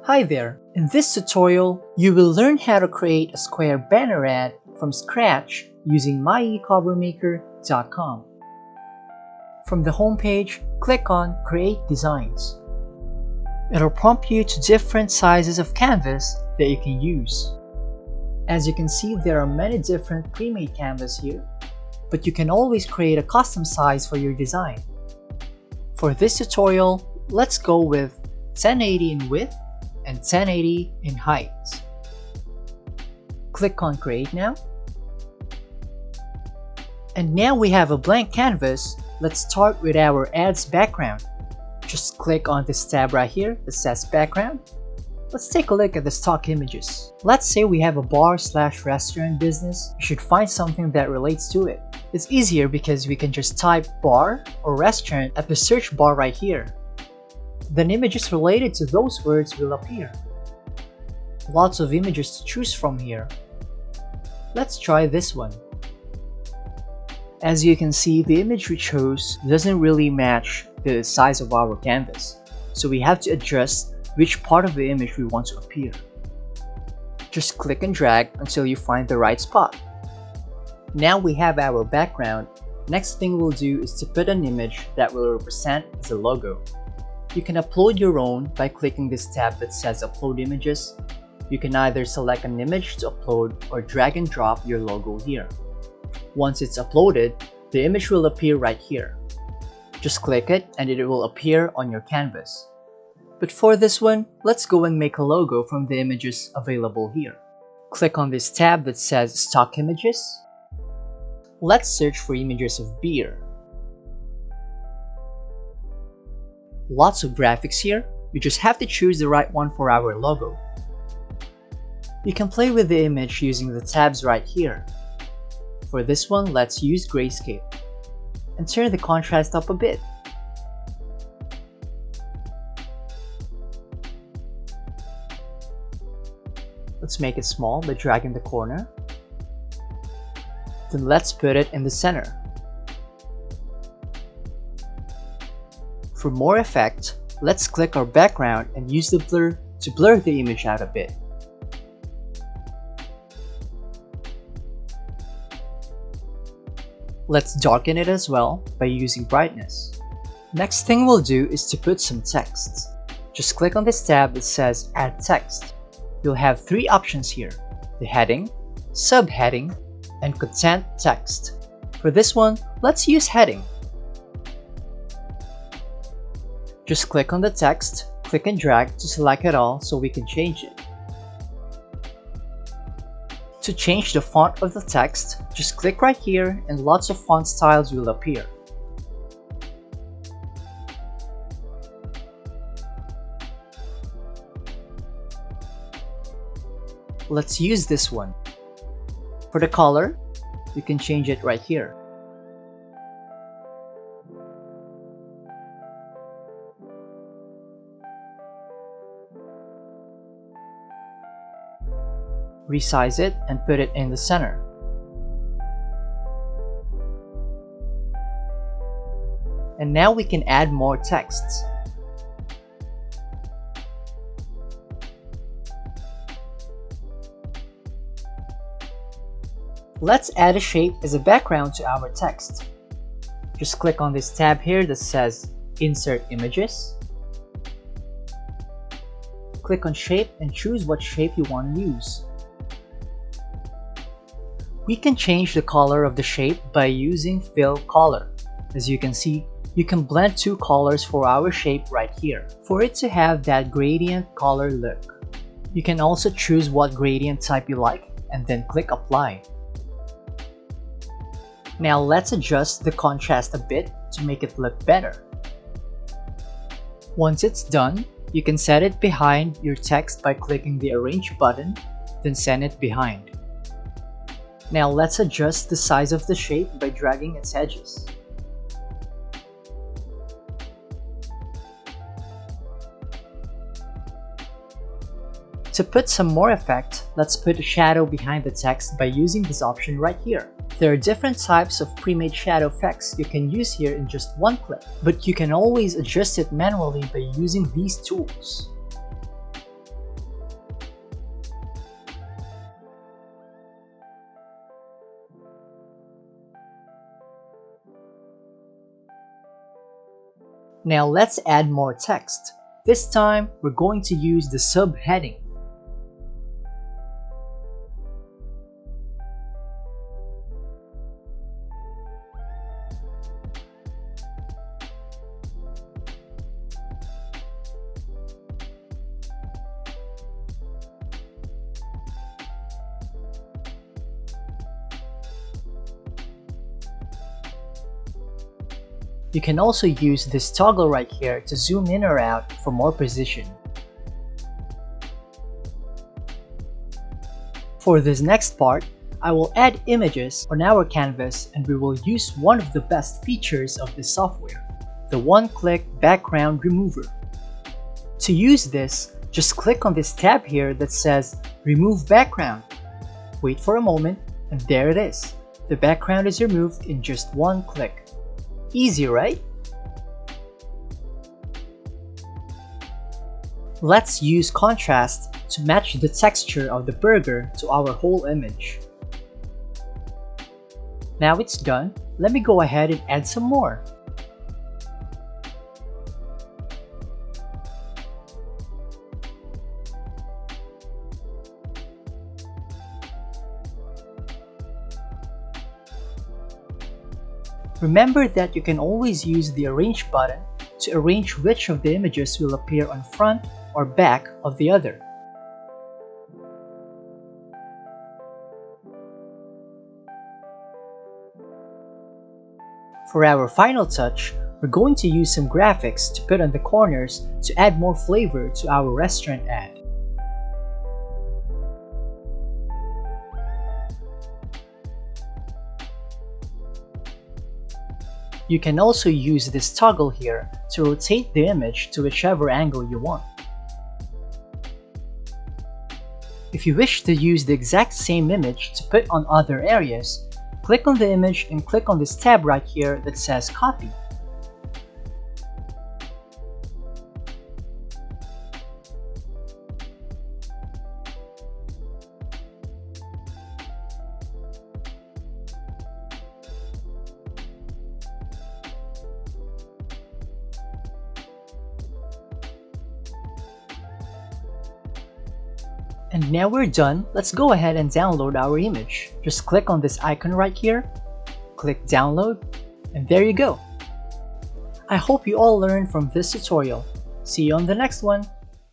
Hi there! In this tutorial, you will learn how to create a square banner ad from scratch using myecovermaker.com. From the homepage, click on Create Designs. It'll prompt you to different sizes of canvas that you can use. As you can see, there are many different pre-made canvas here, but you can always create a custom size for your design. For this tutorial, let's go with 1080 in width and 1080 in height. Click on Create Now. And now we have a blank canvas. Let's start with our ad's background. Just click on this tab right here that says Background. Let's take a look at the stock images. Let's say we have a bar/restaurant business. You should find something that relates to it. It's easier because we can just type bar or restaurant at the search bar right here. Then images related to those words will appear. Lots of images to choose from here. Let's try this one. As you can see, the image we chose doesn't really match the size of our canvas, so we have to adjust which part of the image we want to appear. Just click and drag until you find the right spot. Now we have our background. Next thing we'll do is to put an image that will represent as a logo. You can upload your own by clicking this tab that says Upload Images. You can either select an image to upload or drag and drop your logo here. Once it's uploaded, the image will appear right here. Just click it and it will appear on your canvas. But for this one, let's go and make a logo from the images available here. Click on this tab that says Stock Images. Let's search for images of beer. Lots of graphics here, we just have to choose the right one for our logo. You can play with the image using the tabs right here. For this one, let's use grayscale and turn the contrast up a bit. Let's make it small by dragging the corner. Then let's put it in the center. For more effect, let's click our background and use the blur to blur the image out a bit. Let's darken it as well by using brightness. Next thing we'll do is to put some text. Just click on this tab that says Add Text. You'll have three options here: the heading, subheading, and content text. For this one, let's use heading. Just click on the text, click and drag to select it all so we can change it. To change the font of the text, just click right here and lots of font styles will appear. Let's use this one. For the color, you can change it right here. Resize it and put it in the center. And now we can add more texts. Let's add a shape as a background to our text. Just click on this tab here that says Insert Images. Click on Shape and choose what shape you want to use. We can change the color of the shape by using Fill Color. As you can see, you can blend two colors for our shape right here for it to have that gradient color look. You can also choose what gradient type you like and then click Apply. Now let's adjust the contrast a bit to make it look better. Once it's done, you can set it behind your text by clicking the Arrange button, then send it behind. Now let's adjust the size of the shape by dragging its edges. To put some more effect, let's put a shadow behind the text by using this option right here. There are different types of pre-made shadow effects you can use here in just one click, but you can always adjust it manually by using these tools. Now let's add more text. This time, we're going to use the subheading. You can also use this toggle right here to zoom in or out for more precision. For this next part, I will add images on our canvas, and we will use one of the best features of this software, the one-click background remover. To use this, just click on this tab here that says Remove Background. Wait for a moment, and there it is. The background is removed in just one click. Easy, right? Let's use contrast to match the texture of the burger to our whole image. Now it's done, let me go ahead and add some more. Remember that you can always use the Arrange button to arrange which of the images will appear on front or back of the other. For our final touch, we're going to use some graphics to put on the corners to add more flavor to our restaurant ad. You can also use this toggle here to rotate the image to whichever angle you want. If you wish to use the exact same image to put on other areas, click on the image and click on this tab right here that says Copy. And now we're done, let's go ahead and download our image. Just click on this icon right here, click download, and there you go. I hope you all learned from this tutorial. See you on the next one.